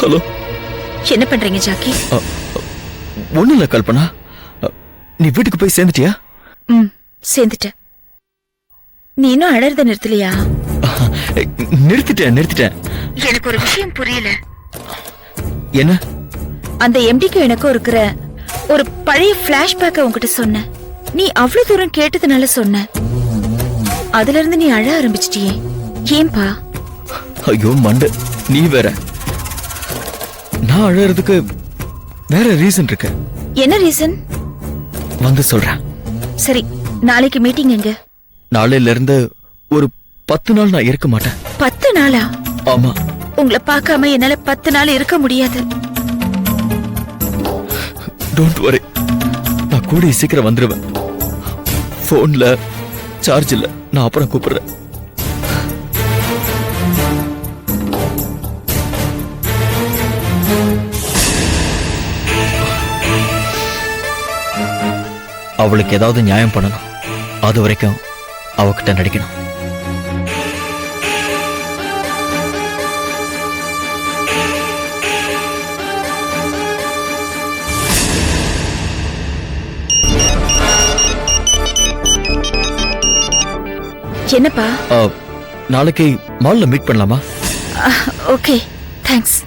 Hello, என்ன பண்றீங்க Jackie? ஒண்ணும் இல்ல கல்பனா. நீ வீட்டுக்கு போய் சேர்ந்துட்டியா? சேர்ந்துட்டேன். நீ இன்னும் அழறத நிறுத்தலையா? நிறுத்திட்டேன். எனக்கு ஒரு விஷயம் புரியல. என்ன? அந்த எம்டிக்கு எனக்கும் இருக்கிற ஒரு பழைய பிளாஷ்பேக்க உன்கிட்ட சொன்ன. நீ அவ்வளவு தூரம் கேட்டதுனால சொன்ன. அதுல இருந்து நீ அழ ஆரம்பிச்சிட்டியே, ஏன்பா? ஐயோ மண்டு, நீ வேற. நான் அழறதுக்கு வேற ரீசன் இருக்கு. என்ன ரீசன்? வந்து சொல்றேன். சரி, நாளைக்கு மீட்டிங் எங்க? நாளையில இருந்து ஒரு 10 நாள் நான் இருக்க மாட்டேன். 10 நாளா? ஆமா. உங்களை பார்க்காம என்னால 10 நாள் இருக்க முடியாது. டோன்ட் வரி, நான் கூடிய சீக்கிரம் வந்துருவேன். போன்ல சார்ஜ் இல்ல, நான் அப்புறம் கூப்பிடுறேன். அவளுக்கு ஏதாவது நியாயம் பண்ணணும். அது வரைக்கும் அவகிட்ட நடிக்கணும். என்னப்பா? நாளைக்கு மால்ல மீட் பண்ணலாமா? Okay, thanks.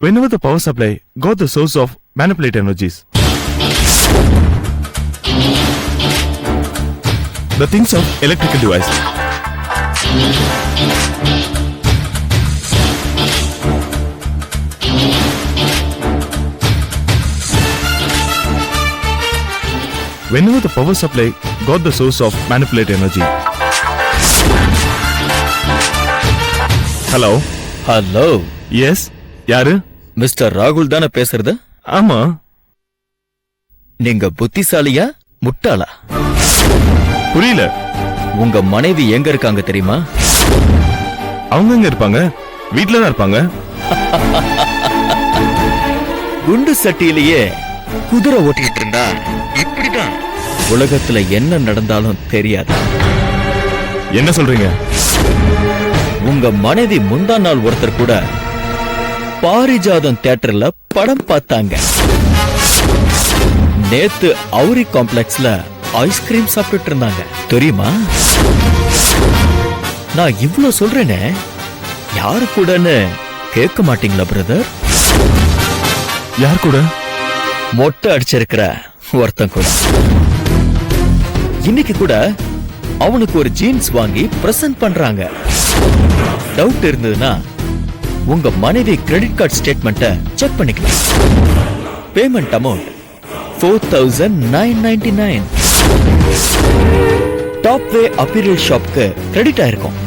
Whenever the power supply got the source of manipulate energies, the things of electrical device. Whenever the power supply got the source of manipulate energy. Hello. Hello. Yes. யாரு? Mister ராகுல் தானே பேசுறது? ஆமா. நீங்க புத்திசாலியா முட்டாளா? புரியல. உங்க மனைவி எங்க இருக்காங்க தெரியுமா? அவங்க எங்க இருப்பாங்க? வீட்ல தான் இருப்பாங்க. குண்டு சட்டியிலேயே குதிரை ஓட்டிட்டு இருந்தா இப்படிதான் உலகத்துல என்ன நடந்தாலும் தெரியாது. என்ன சொல்றீங்க? உங்க மனைவி முந்தா நாள் ஒருத்தர் கூட பாரிஜாதம் தியேட்டர்ல படம் பார்த்தாங்க. நேத்து அவுரி காம்ப்ளெக்ஸ்ல ஐஸ்கிரீம் சாப்பிட்டு இருந்தாங்க தெரியுமா? நான் இவ்ளோ சொல்றேனே, யாரு கூடன்னு கேட்க மாட்டீங்களா பிரதர்? யார் கூட? மொட்டை அடிச்சிருக்கிற ஒருத்தன் கூட. இன்னைக்கு கூட அவனுக்கு ஒரு ஜீன்ஸ் வாங்கி பிரசன்ட் பண்றாங்க. டவுட் இருந்ததுன்னா உங்க மனைவி கிரெடிட் கார்டு ஸ்டேட்மெண்ட்டை செக் பண்ணிக்கலாம். Payment amount 4999. டாப் வே அப்பீரியல் ஷாப்க்கு கிரெடிட் ஆயிருக்கும்.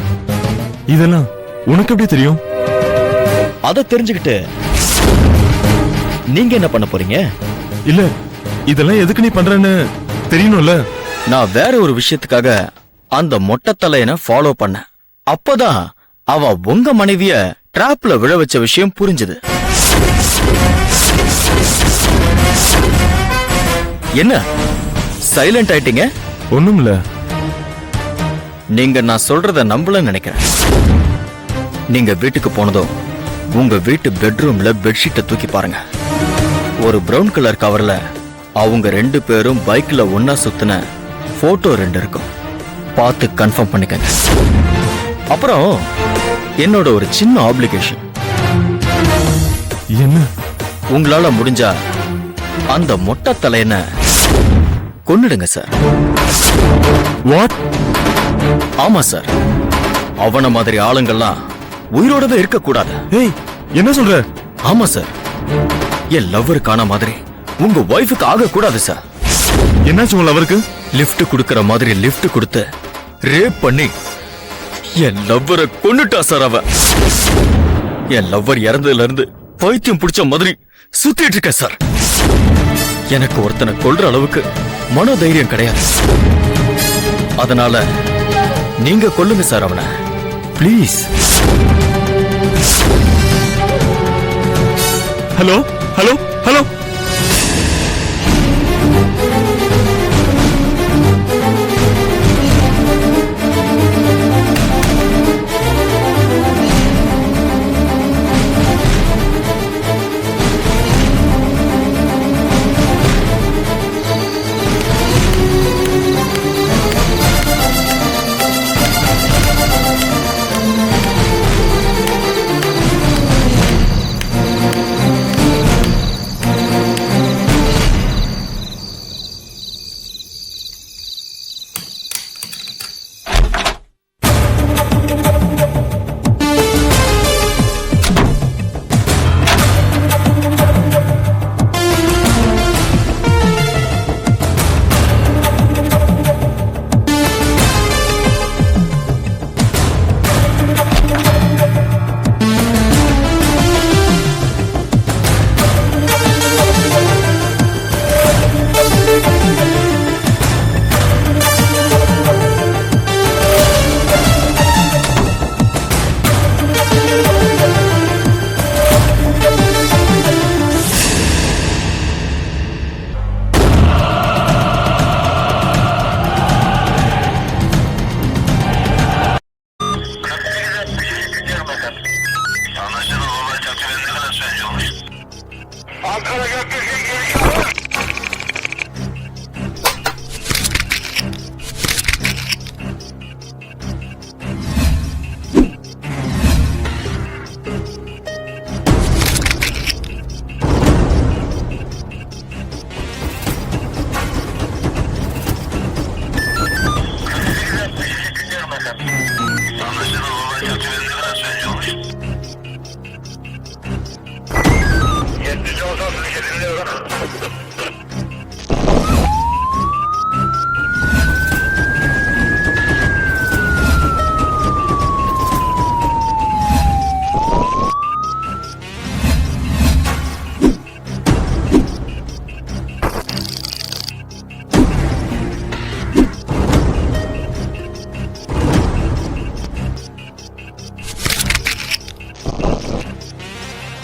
இதெல்லாம் உனக்கு எப்படி தெரியும்? அதை தெரிஞ்சுக்கிட்டு நீங்க என்ன பண்ண போறீங்க? இல்ல, இதெல்லாம் எதுக்கு நீ பண்றன்னு தெரியணும்ல. நான் வேற ஒரு விஷயத்துக்காக அந்த மொட்டை தலையனை ஃபாலோ பண்ண. அப்பதான் அவ உங்க மனைவிய டிராப்ல விழ வச்ச விஷயம் புரிஞ்சது. என்ன சைலண்ட் ஆயிட்டீங்க? ஒண்ணுமில்ல. நீங்க நான் சொல்றத நம்பலன்னு நினைக்கிறேன். நீங்க வீட்டுக்கு போனதும் உங்க வீட்டு பெட்ரூம்ல பெட்ஷீட்டை தூக்கி பாருங்க. ஒரு பிரவுன் கலர் கவர்ல அவங்க 2 பேரும் பைக்ல ஒன்னா சுத்தின போட்டோ 2 இருக்கும். பார்த்து கன்ஃபார்ம் பண்ணிக்கங்க. அப்புறம் என்னோட ஒரு சின்ன ஆப்ளிகேஷன். என்ன? உங்களால முடிஞ்சா அந்த மொட்டை தலையனை கொன்னுடுங்க சார். வாட்? ஆமா சார், அவன மாதிரி ஆளுங்கள்லாம் உயிரோடவே இருக்க கூடாது. ஏய், என்ன சொல்ற? ஆமா சார், என் லவ்வருக்கான மாதிரி உங்க ஒய்ஃபுக்கு ஆக கூடாது சார். என்னாச்சு உங்க லவருக்கு? லிஃப்ட் கொடுக்கற மாதிரி லிஃப்ட் கொடுத்து ரேப் பண்ணி என் லவ்வரை கொன்னுட்டா சார் அவ. என் லவ்வர் இறந்ததுல இருந்து பைத்தியம் பிடிச்ச மாதிரி சுத்திட்டு இருக்க சார். எனக்கு ஒருத்தனை கொல்ற அளவுக்கு மனோதைரியம் கிடையாது. அதனால நீங்க கொல்லுங்க சார் அவனை please. Hello hello hello.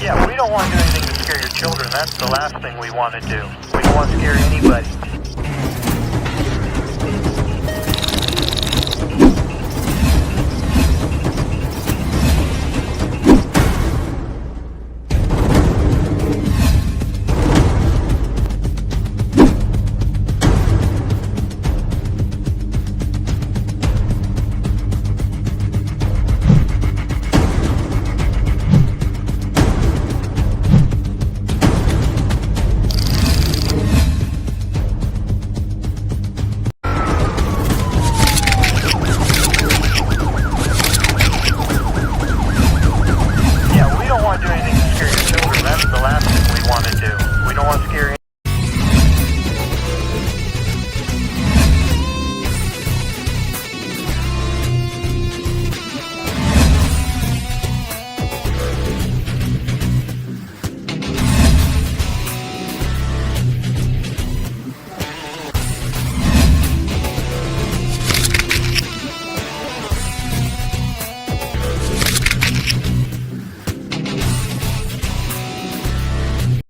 Yeah, we don't want to do anything to scare your children. That's the last thing we want to do. We don't want to scare anybody.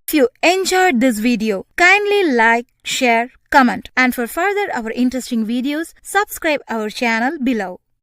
If you enjoyed this video, kindly like, share, comment, and for further our interesting videos, subscribe our channel below.